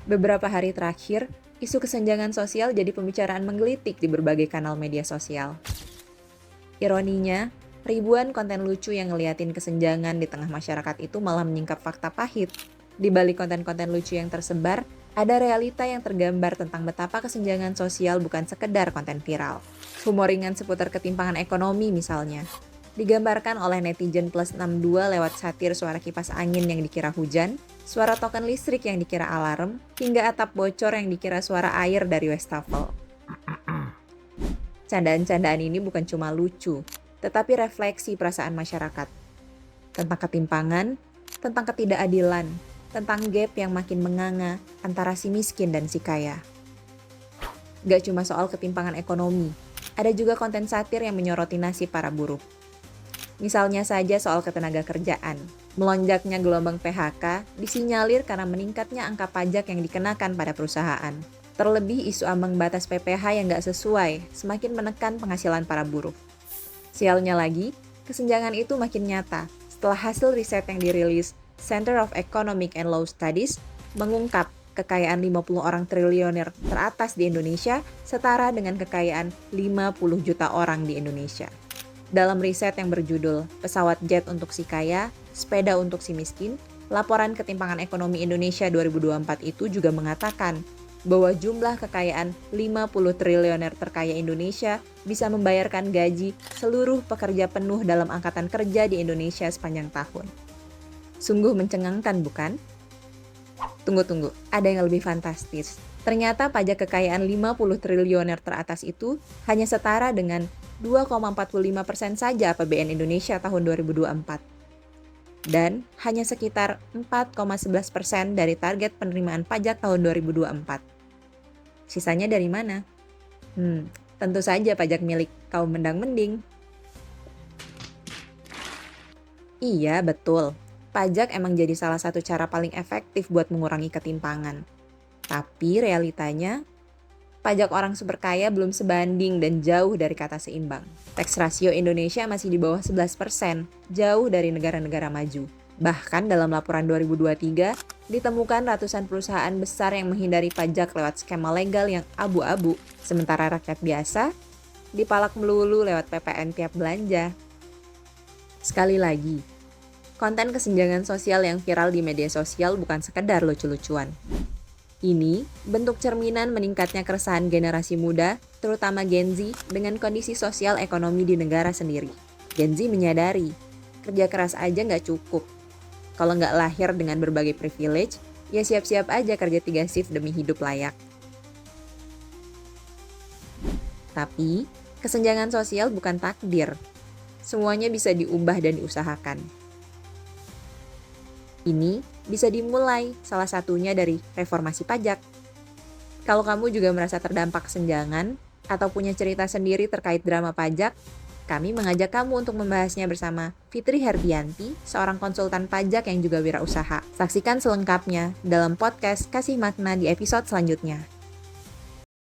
Beberapa hari terakhir, isu kesenjangan sosial jadi pembicaraan menggelitik di berbagai kanal media sosial. Ironinya, ribuan konten lucu yang ngeliatin kesenjangan di tengah masyarakat itu malah menyingkap fakta pahit. Di balik konten-konten lucu yang tersebar, ada realita yang tergambar tentang betapa kesenjangan sosial bukan sekedar konten viral. Humor ringan seputar ketimpangan ekonomi misalnya, digambarkan oleh netizen plus 62 lewat satir suara kipas angin yang dikira hujan, suara token listrik yang dikira alarm, hingga atap bocor yang dikira suara air dari wastafel. Candaan-candaan ini bukan cuma lucu, tetapi refleksi perasaan masyarakat. Tentang ketimpangan, tentang ketidakadilan, tentang gap yang makin menganga antara si miskin dan si kaya. Gak cuma soal ketimpangan ekonomi, ada juga konten satir yang menyoroti nasib para buruh. Misalnya saja soal ketenaga kerjaan, melonjaknya gelombang PHK disinyalir karena meningkatnya angka pajak yang dikenakan pada perusahaan. Terlebih isu ambang batas PPh yang gak sesuai, semakin menekan penghasilan para buruh. Sialnya lagi, kesenjangan itu makin nyata setelah hasil riset yang dirilis Center of Economic and Law Studies mengungkap kekayaan 50 orang triliuner teratas di Indonesia setara dengan kekayaan 50 juta orang di Indonesia. Dalam riset yang berjudul Pesawat Jet untuk si Kaya, Sepeda untuk si Miskin, laporan ketimpangan ekonomi Indonesia 2024 itu juga mengatakan bahwa jumlah kekayaan 50 triliuner terkaya Indonesia bisa membayarkan gaji seluruh pekerja penuh dalam angkatan kerja di Indonesia sepanjang tahun. Sungguh mencengangkan, bukan? Tunggu, ada yang lebih fantastis. Ternyata pajak kekayaan 50 triliuner teratas itu hanya setara dengan 2,45% saja APBN Indonesia tahun 2024. Dan hanya sekitar 4,11% dari target penerimaan pajak tahun 2024. Sisanya dari mana? Tentu saja pajak milik kaum mendang-mending. Iya, betul. Pajak emang jadi salah satu cara paling efektif buat mengurangi ketimpangan. Tapi realitanya, pajak orang super kaya belum sebanding dan jauh dari kata seimbang. Tax ratio Indonesia masih di bawah 11%, jauh dari negara-negara maju. Bahkan dalam laporan 2023, ditemukan ratusan perusahaan besar yang menghindari pajak lewat skema legal yang abu-abu, sementara rakyat biasa dipalak melulu lewat PPN tiap belanja. Sekali lagi, konten kesenjangan sosial yang viral di media sosial bukan sekedar lucu-lucuan. Ini bentuk cerminan meningkatnya keresahan generasi muda, terutama Gen Z, dengan kondisi sosial ekonomi di negara sendiri. Gen Z menyadari, kerja keras aja nggak cukup. Kalau nggak lahir dengan berbagai privilege, ya siap-siap aja kerja 3 shift demi hidup layak. Tapi, kesenjangan sosial bukan takdir. Semuanya bisa diubah dan diusahakan. Ini bisa dimulai salah satunya dari reformasi pajak. Kalau kamu juga merasa terdampak kesenjangan atau punya cerita sendiri terkait drama pajak, kami mengajak kamu untuk membahasnya bersama Fitri Herbianti, seorang konsultan pajak yang juga wirausaha. Saksikan selengkapnya dalam podcast Kasih Makna di episode selanjutnya.